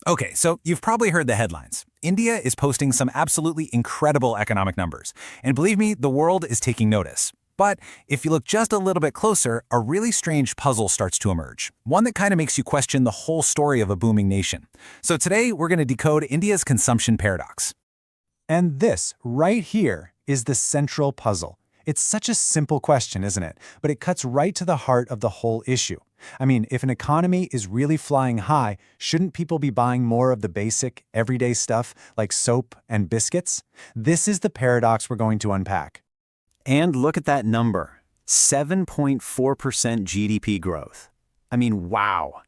Okay, so you've probably heard the headlines. India is posting some absolutely incredible economic numbers. And believe me, the world is taking notice. But if you look just a little bit closer, a really strange puzzle starts to emerge. One that kind of makes you question the whole story of a booming nation. So today, we're going to decode India's consumption paradox. And this, right here, is the central puzzle. It's such a simple question, isn't it? But it cuts right to the heart of the whole issue. I mean, if an economy is really flying high, shouldn't people be buying more of the basic, everyday stuff like soap and biscuits? This is the paradox we're going to unpack. And look at that number, 7.4% GDP growth. I mean, wow.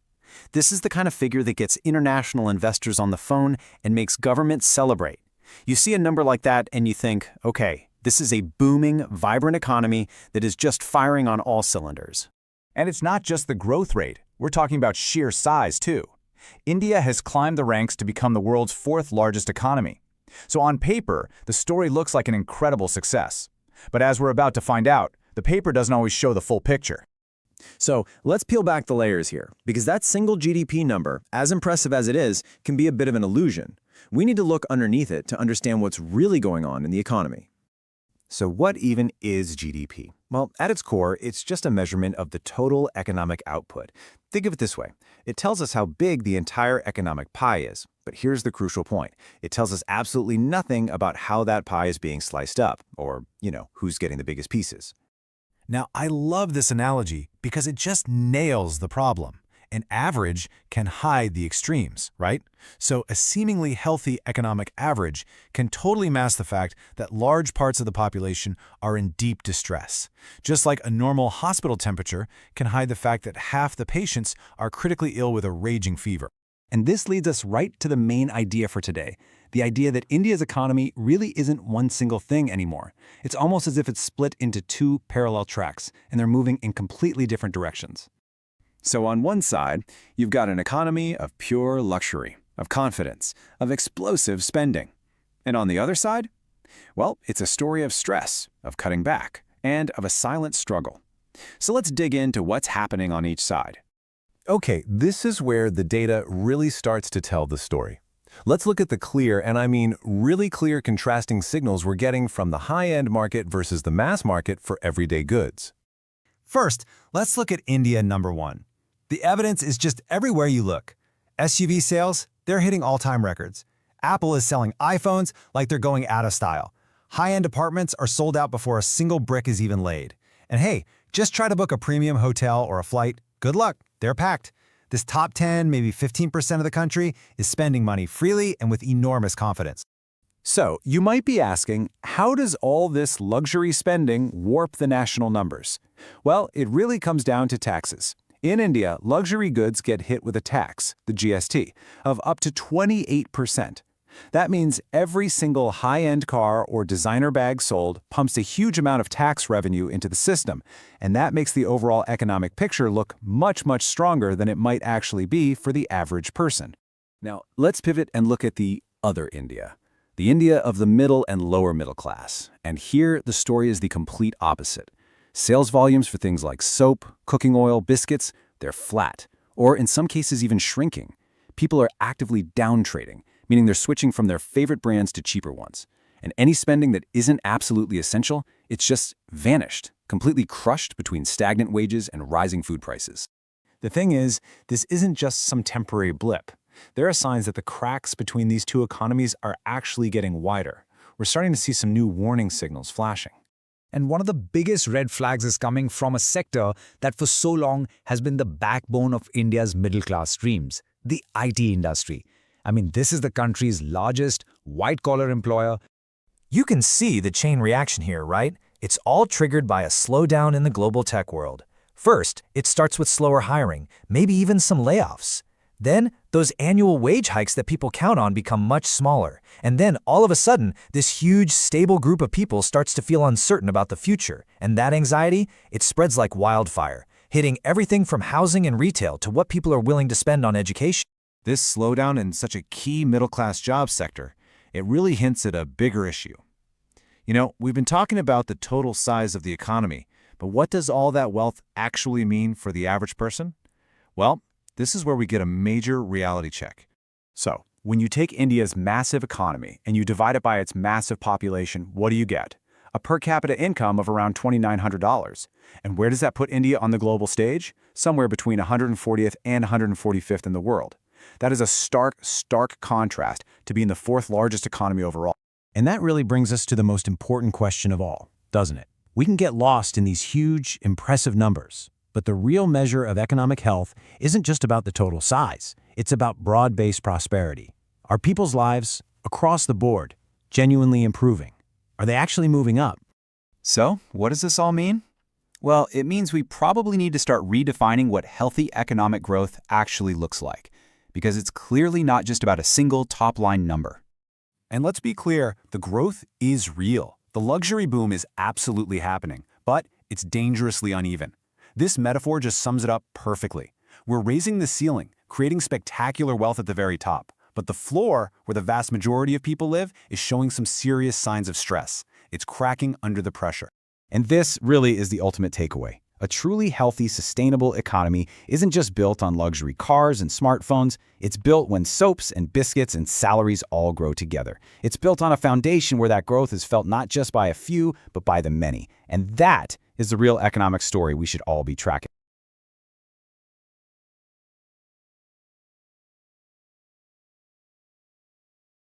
This is the kind of figure that gets international investors on the phone and makes governments celebrate. You see a number like that and you think, okay, this is a booming, vibrant economy that is just firing on all cylinders. And it's not just the growth rate. We're talking about sheer size, too. India has climbed the ranks to become the world's fourth largest economy. So on paper, the story looks like an incredible success. But as we're about to find out, the paper doesn't always show the full picture. So let's peel back the layers here, because that single GDP number, as impressive as it is, can be a bit of an illusion. We need to look underneath it to understand what's really going on in the economy. So what even is GDP? Well, at its core, it's just a measurement of the total economic output. Think of it this way. It tells us how big the entire economic pie is. But here's the crucial point. It tells us absolutely nothing about how that pie is being sliced up, or, who's getting the biggest pieces. Now, I love this analogy because it just nails the problem. An average can hide the extremes, right? So a seemingly healthy economic average can totally mask the fact that large parts of the population are in deep distress. Just like a normal hospital temperature can hide the fact that half the patients are critically ill with a raging fever. And this leads us right to the main idea for today, the idea that India's economy really isn't one single thing anymore. It's almost as if it's split into two parallel tracks, and they're moving in completely different directions. So on one side, you've got an economy of pure luxury, of confidence, of explosive spending. And on the other side? Well, it's a story of stress, of cutting back, and of a silent struggle. So let's dig into what's happening on each side. Okay, this is where the data really starts to tell the story. Let's look at the clear, and I mean really clear contrasting signals we're getting from the high-end market versus the mass market for everyday goods. First, let's look at India number one. The evidence is just everywhere you look. SUV sales, they're hitting all-time records. Apple is selling iPhones like they're going out of style. High-end apartments are sold out before a single brick is even laid. And hey, just try to book a premium hotel or a flight. Good luck, they're packed. This top 10, maybe 15% of the country is spending money freely and with enormous confidence. So, you might be asking, how does all this luxury spending warp the national numbers? Well, it really comes down to taxes. In India, luxury goods get hit with a tax, the GST, of up to 28%. That means every single high-end car or designer bag sold pumps a huge amount of tax revenue into the system, and that makes the overall economic picture look much, much stronger than it might actually be for the average person. Now, let's pivot and look at the other India, the India of the middle and lower middle class. And here, the story is the complete opposite. Sales volumes for things like soap, cooking oil, biscuits, they're flat, or in some cases even shrinking. People are actively downtrading, meaning they're switching from their favorite brands to cheaper ones. And any spending that isn't absolutely essential, it's just vanished, completely crushed between stagnant wages and rising food prices. The thing is, this isn't just some temporary blip. There are signs that the cracks between these two economies are actually getting wider. We're starting to see some new warning signals flashing. And one of the biggest red flags is coming from a sector that for so long has been the backbone of India's middle-class dreams, the IT industry. I mean, this is the country's largest white-collar employer. You can see the chain reaction here, right? It's all triggered by a slowdown in the global tech world. First, it starts with slower hiring, maybe even some layoffs. Then, those annual wage hikes that people count on become much smaller. And then, all of a sudden, this huge, stable group of people starts to feel uncertain about the future. And that anxiety, it spreads like wildfire, hitting everything from housing and retail to what people are willing to spend on education. This slowdown in such a key middle-class job sector, it really hints at a bigger issue. We've been talking about the total size of the economy, but what does all that wealth actually mean for the average person? Well, this is where we get a major reality check. So, when you take India's massive economy and you divide it by its massive population, what do you get? A per capita income of around $2,900. And where does that put India on the global stage? Somewhere between 140th and 145th in the world. That is a stark contrast to being the fourth largest economy overall. And that really brings us to the most important question of all, doesn't it? We can get lost in these huge, impressive numbers. But the real measure of economic health isn't just about the total size. It's about broad-based prosperity. Are people's lives, across the board, genuinely improving? Are they actually moving up? So, what does this all mean? Well, it means we probably need to start redefining what healthy economic growth actually looks like, because it's clearly not just about a single top-line number. And let's be clear, the growth is real. The luxury boom is absolutely happening, but it's dangerously uneven. This metaphor just sums it up perfectly. We're raising the ceiling, creating spectacular wealth at the very top. But the floor, where the vast majority of people live, is showing some serious signs of stress. It's cracking under the pressure. And this really is the ultimate takeaway. A truly healthy, sustainable economy isn't just built on luxury cars and smartphones. It's built when soaps and biscuits and salaries all grow together. It's built on a foundation where that growth is felt not just by a few, but by the many. And that is the real economic story we should all be tracking.